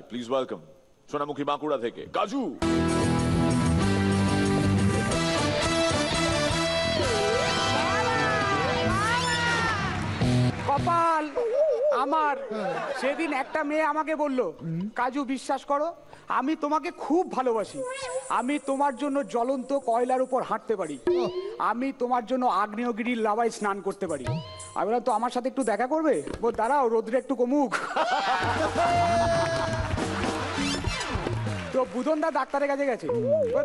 Please welcome Sonamukhi Bankura থেকে কাজু। কপাল আমার, সেদিন একটা মেয়ে আমাকে বলল, কাজু বিশ্বাস করো আমি তোমাকে খুব ভালোবাসি, আমি তোমার জন্য জ্বলন্ত কয়লার উপর হাঁটতে পারি, আমি তোমার জন্য আগ্নেয়গিরির লাভায় স্নান করতে পারি। আমি বললাম তো আমার সাথে একটু দেখা করবে? বল দাঁড়াও রোদ্রে একটু কমুক। তো বুধনদা ডাক্তারের কাছে গেছে,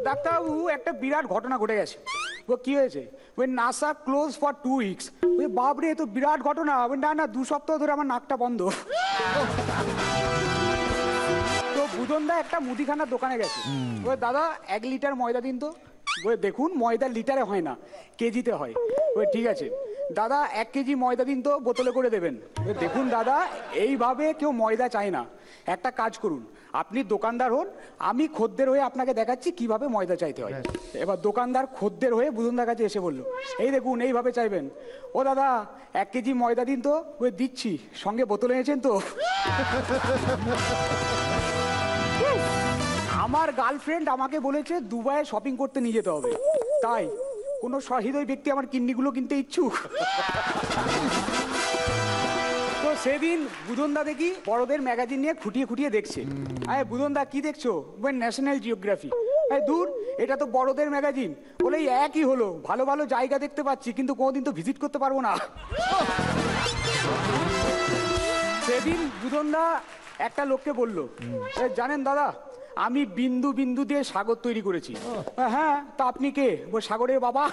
ডাক্তারবাবু একটা বিরাট ঘটনা ঘটে গেছে। ও কি হয়েছে? ওই নাসা ক্লোজ ফর 2 weeks। ওই বাবরে তো বিরাট ঘটনা। না না 2 সপ্তাহ ধরে আমার নাকটা বন্ধ। তো বুধনদা একটা মুদিখানার দোকানে গেছে, ওই দাদা 1 লিটার ময়দা দিন তো। ওই দেখুন ময়দা লিটারে হয় না, কেজিতে হয়। ওই ঠিক আছে দাদা 1 কেজি ময়দা দিন তো, বোতলে করে দেবেন। দেখুন দাদা এইভাবে কেউ ময়দা চায় না, একটা কাজ করুন আপনি দোকানদার হন, আমি খদ্দের হয়ে আপনাকে দেখাচ্ছি কিভাবে ময়দা চাইতে হয়। এবার দোকানদার খদ্দের হয়ে বুধনদার কাছে এসে বলল, এই দেখুন এইভাবে চাইবেন। ও দাদা 1 কেজি ময়দা দিন তো। ওই দিচ্ছি, সঙ্গে বোতল এনেছেন তো? আমার গার্লফ্রেন্ড আমাকে বলেছে দুবাইয়ে শপিং করতে নিয়ে যেতে হবে, তাই কোনো সহৃদয় ব্যক্তি আমার কিডনিগুলো কিনতে ইচ্ছুক। তো সেদিন বুধনদা দেখি বড়দের ম্যাগাজিন নিয়ে খুঁটিয়ে খুঁটিয়ে দেখছে। আরে বুধনদা কি দেখছো? National geography. দূর, এটা তো বড়দের ম্যাগাজিন। বলে একই হলো, ভালো ভালো জায়গা দেখতে পাচ্ছি কিন্তু কোনোদিন তো ভিজিট করতে পারবো না। সেদিন বুধনদা একটা লোককে বলল, জানেন দাদা আমি বিন্দু বিন্দু দিয়ে সাগর তৈরি করেছি। হ্যাঁ তা আপনি কে? ও সাগরের বাবা।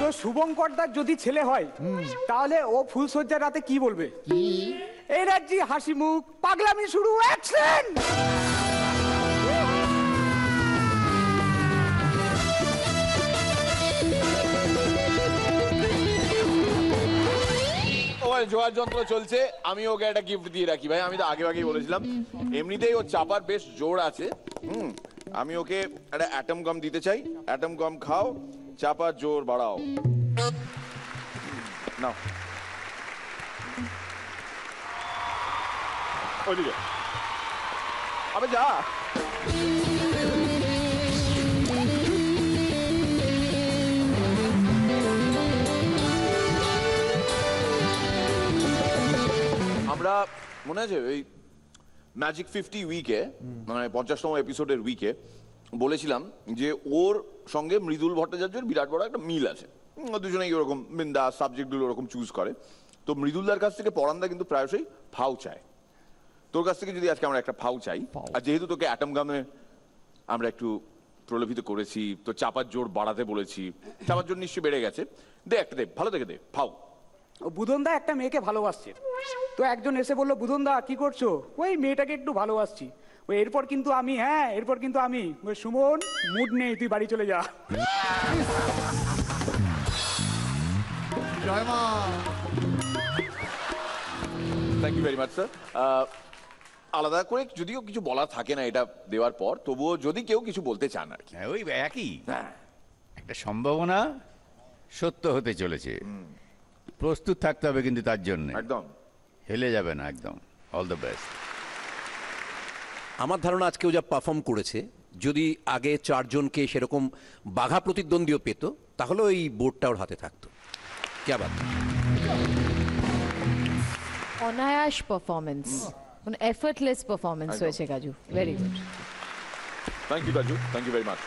তো শুভঙ্করদার যদি ছেলে হয় তাহলে ও ফুলসজ্জার রাতে কি বলবে? এই রাজ্যে হাসি মুখ পাগলামি শুরু। অ্যাকশন! জোয়ার যন্ত্র চলছে, আমি ওকে একটা গিফট দিয়ে রাখি ভাই। আমি তো আগেই বলেছিলাম এমনিতেই ও চাপার বেশ জোর আছে। আমি ওকে একটা অ্যাটম গাম দিতে চাই। অ্যাটম গাম খাও, চাপার জোর বাড়াও। নাও ওইদিকে, আবে যা। আমরা মনে আছে ওই ম্যাজিক 50 উইকে, মানে 50তম এপিসোডের উইকে বলেছিলাম যে ওর সঙ্গে মৃদুল ভট্টাচার্যের বিরাট বড় একটা মিল আছে। দুজনেই ওরকম বিন্দাস সাবজেক্টগুলো ওরকম চুজ করে। তো মৃদুলদার কাছ থেকে পরান্দা কিন্তু প্রায়শই ফাউ চায়। তোর কাছ থেকে যদি আজকে আমরা একটা ফাউ চাই, আর যেহেতু তোকে অ্যাটম গামে আমরা একটু প্রলোভিত করেছি, তো চাপার জোর বাড়াতে বলেছি, চাপার জোর নিশ্চয়ই বেড়ে গেছে, দে একটা দে, ভালো থেকে দে ফাউ। বুধনদা একটা মেয়েকে ভালোবাসছে, তো একজন এসে বললো, বুধনদা কি করছো? ওই মেয়েটাকে একটু ভালোবাসছি। ওই এরপর কিন্তু আমি, হ্যাঁ এরপর কিন্তু আমি। ওই সুমন মুড নেই, তুই বাড়ি চলে যা। জয় মা। Thank you very much sir. আলাদা করে যদিও কিছু বলা থাকে না এটা দেওয়ার পর, তবুও যদি কেউ কিছু বলতে চান আর কি। ওই একই একটা সম্ভাবনা সত্য হতে চলেছে, প্রস্তুত থাকতে হবে কিন্তু তার জন্য একদম হেলে যাবে না একদম। All the best. আমার ধারণা আজকেও যা পারফর্ম করেছে, যদি আগে 4 জনকে সেরকম বাঘা প্রতিদ্বন্দ্বীও পেত তাহলে ওই বোর্ডটা ওর হাতে থাকতো। কে বাত? অনায়াস পারফরমেন্স, মানে এফর্টলেস পারফরমেন্স হয়েছে কাজু। Very good. থ্যাংক ইউ কাজু, থ্যাংক ইউ ভেরি মাচ।